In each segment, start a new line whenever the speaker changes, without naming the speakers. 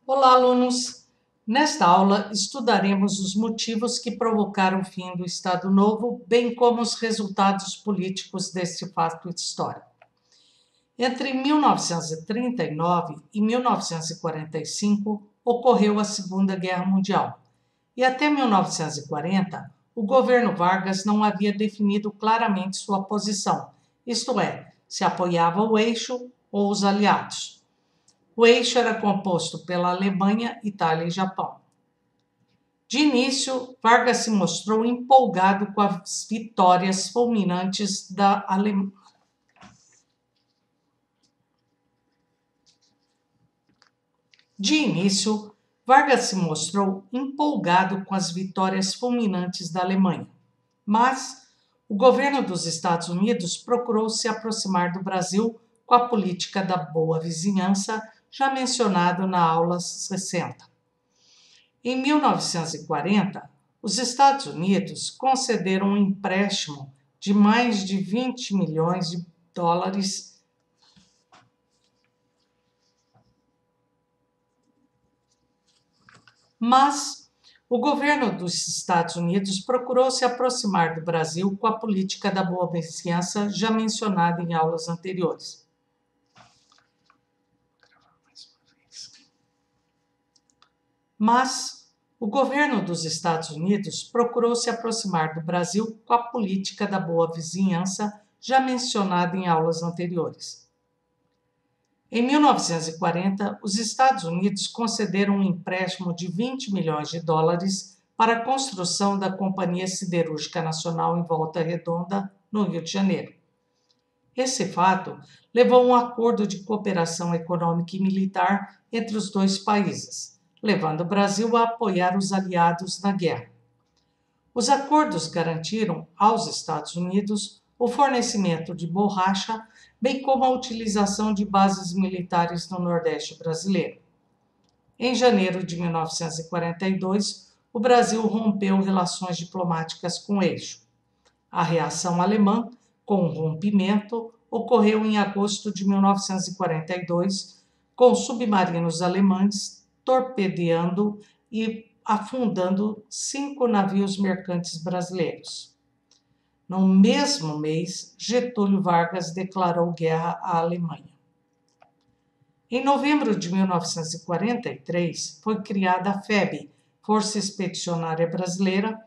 Olá, alunos! Nesta aula, estudaremos os motivos que provocaram o fim do Estado Novo, bem como os resultados políticos deste fato histórico. Entre 1939 e 1945, ocorreu a Segunda Guerra Mundial, e até 1940, o governo Vargas não havia definido claramente sua posição, isto é, se apoiava o eixo ou os aliados. O eixo era composto pela Alemanha, Itália e Japão. De início, Vargas se mostrou empolgado com as vitórias fulminantes da Alemanha. Mas o governo dos Estados Unidos procurou se aproximar do Brasil com a política da boa vizinhança, já mencionado na aula 60. Em 1940, os Estados Unidos concederam um empréstimo de mais de 20 milhões de dólares mas o governo dos Estados Unidos procurou se aproximar do Brasil com a política da boa vizinhança já mencionada em aulas anteriores. Mas o governo dos Estados Unidos procurou se aproximar do Brasil com a política da boa vizinhança já mencionada em aulas anteriores. Em 1940, os Estados Unidos concederam um empréstimo de 20 milhões de dólares para a construção da Companhia Siderúrgica Nacional em Volta Redonda, no Rio de Janeiro. Esse fato levou a um acordo de cooperação econômica e militar entre os dois países, levando o Brasil a apoiar os aliados na guerra. Os acordos garantiram aos Estados Unidos o fornecimento de borracha, bem como a utilização de bases militares no Nordeste brasileiro. Em janeiro de 1942, o Brasil rompeu relações diplomáticas com o eixo. A reação alemã, com o rompimento, ocorreu em agosto de 1942, com submarinos alemães torpedeando e afundando 5 navios mercantes brasileiros. No mesmo mês, Getúlio Vargas declarou guerra à Alemanha. Em novembro de 1943, foi criada a FEB, Força Expedicionária Brasileira,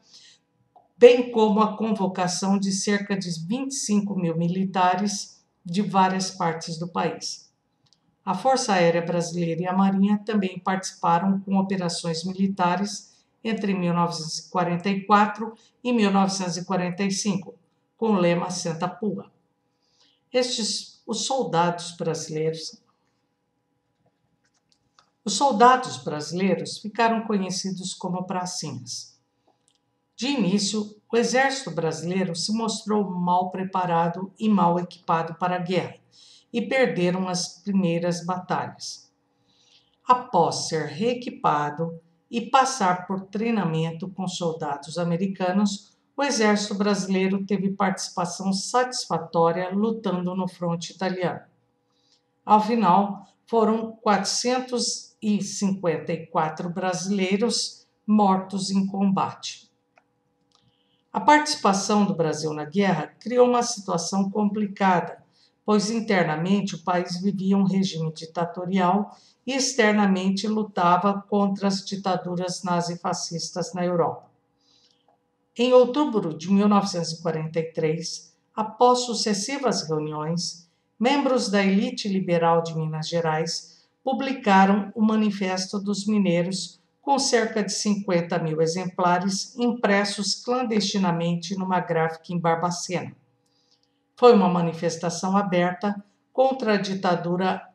bem como a convocação de cerca de 25 mil militares de várias partes do país. A Força Aérea Brasileira e a Marinha também participaram com operações militares entre 1944 e 1945, com o lema Senta Pua. Os soldados brasileiros ficaram conhecidos como pracinhas. De início, o exército brasileiro se mostrou mal preparado e mal equipado para a guerra e perderam as primeiras batalhas. Após ser reequipado e passar por treinamento com soldados americanos, o exército brasileiro teve participação satisfatória lutando no fronte italiano. Ao final, foram 454 brasileiros mortos em combate. A participação do Brasil na guerra criou uma situação complicada, pois internamente o país vivia um regime ditatorial e externamente lutava contra as ditaduras nazifascistas na Europa. Em outubro de 1943, após sucessivas reuniões, membros da elite liberal de Minas Gerais publicaram o Manifesto dos Mineiros, com cerca de 50 mil exemplares impressos clandestinamente numa gráfica em Barbacena. Foi uma manifestação aberta contra a ditadura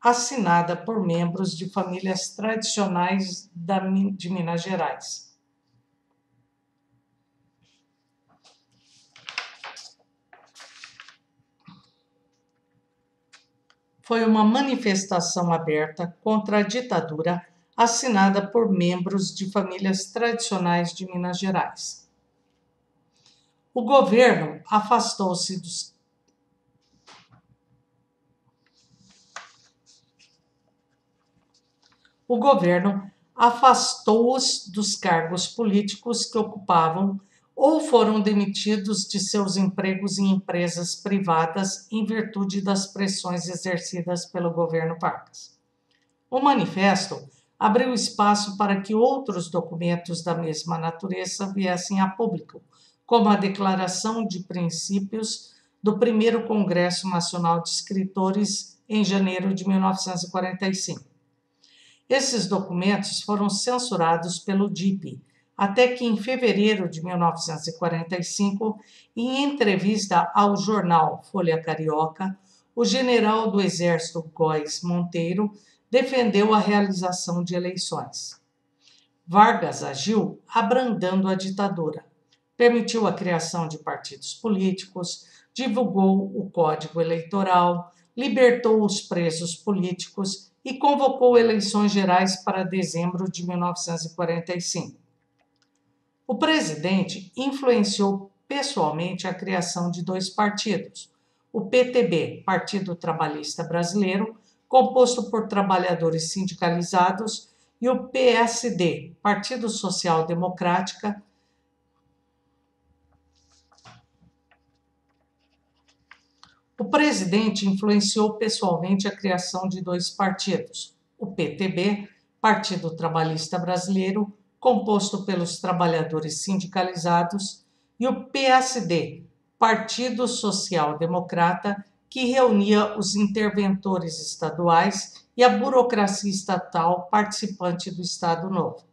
assinada por membros de famílias tradicionais de Minas Gerais. Foi uma manifestação aberta contra a ditadura assinada por membros de famílias tradicionais de Minas Gerais. O governo afastou-se dos o governo afastou-os dos cargos políticos que ocupavam ou foram demitidos de seus empregos em empresas privadas em virtude das pressões exercidas pelo governo Vargas. O manifesto abriu espaço para que outros documentos da mesma natureza viessem a público, como a Declaração de Princípios do primeiro Congresso Nacional de Escritores em janeiro de 1945. Esses documentos foram censurados pelo DIP, até que em fevereiro de 1945, em entrevista ao jornal Folha Carioca, o general do Exército Góes Monteiro defendeu a realização de eleições. Vargas agiu abrandando a ditadura, permitiu a criação de partidos políticos, divulgou o Código Eleitoral, libertou os presos políticos e convocou eleições gerais para dezembro de 1945. O presidente influenciou pessoalmente a criação de dois partidos, o PTB, Partido Trabalhista Brasileiro, composto por trabalhadores sindicalizados, e o PSD, Partido Social Democrática, o presidente influenciou pessoalmente a criação de dois partidos, o PTB, Partido Trabalhista Brasileiro, composto pelos trabalhadores sindicalizados, e o PSD, Partido Social Democrata, que reunia os interventores estaduais e a burocracia estatal participante do Estado Novo.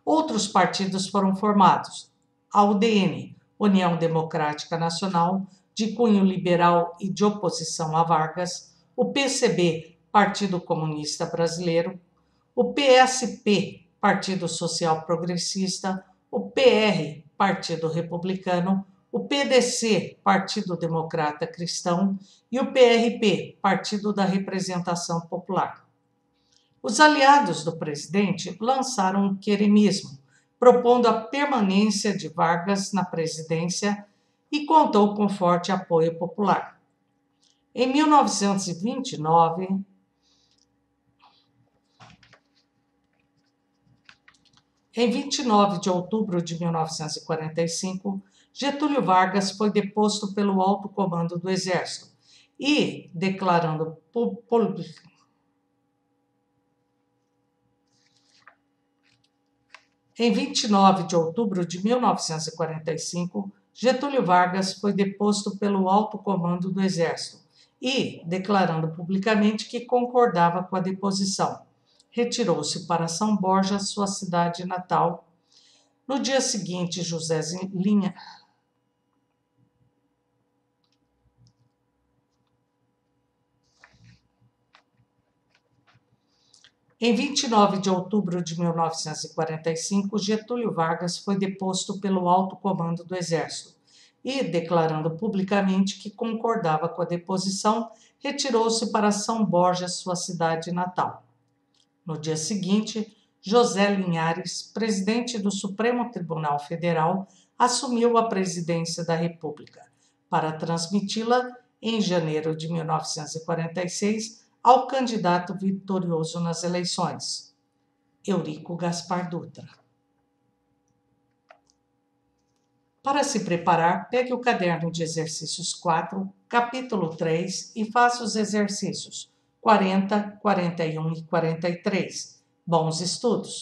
Outros partidos foram formados: a UDN, União Democrática Nacional, de cunho liberal e de oposição a Vargas, o PCB, Partido Comunista Brasileiro, o PSP, Partido Social Progressista, o PR, Partido Republicano, o PDC, Partido Democrata Cristão, e o PRP, Partido da Representação Popular. Os aliados do presidente lançaram um queremismo, propondo a permanência de Vargas na presidência, e contou com forte apoio popular. Em 1929, em 29 de outubro de 1945, Getúlio Vargas foi deposto pelo alto comando do Exército e, declarando Em 29 de outubro de 1945, Getúlio Vargas foi deposto pelo alto comando do Exército e, declarando publicamente que concordava com a deposição, retirou-se para São Borja, sua cidade natal. No dia seguinte, Em 29 de outubro de 1945, Getúlio Vargas foi deposto pelo alto comando do Exército e, declarando publicamente que concordava com a deposição, retirou-se para São Borja, sua cidade natal. No dia seguinte, José Linhares, presidente do Supremo Tribunal Federal, assumiu a presidência da República, para transmiti-la, em janeiro de 1946, ao candidato vitorioso nas eleições, Eurico Gaspar Dutra. Para se preparar, pegue o caderno de exercícios 4, capítulo 3 e faça os exercícios 40, 41 e 43. Bons estudos!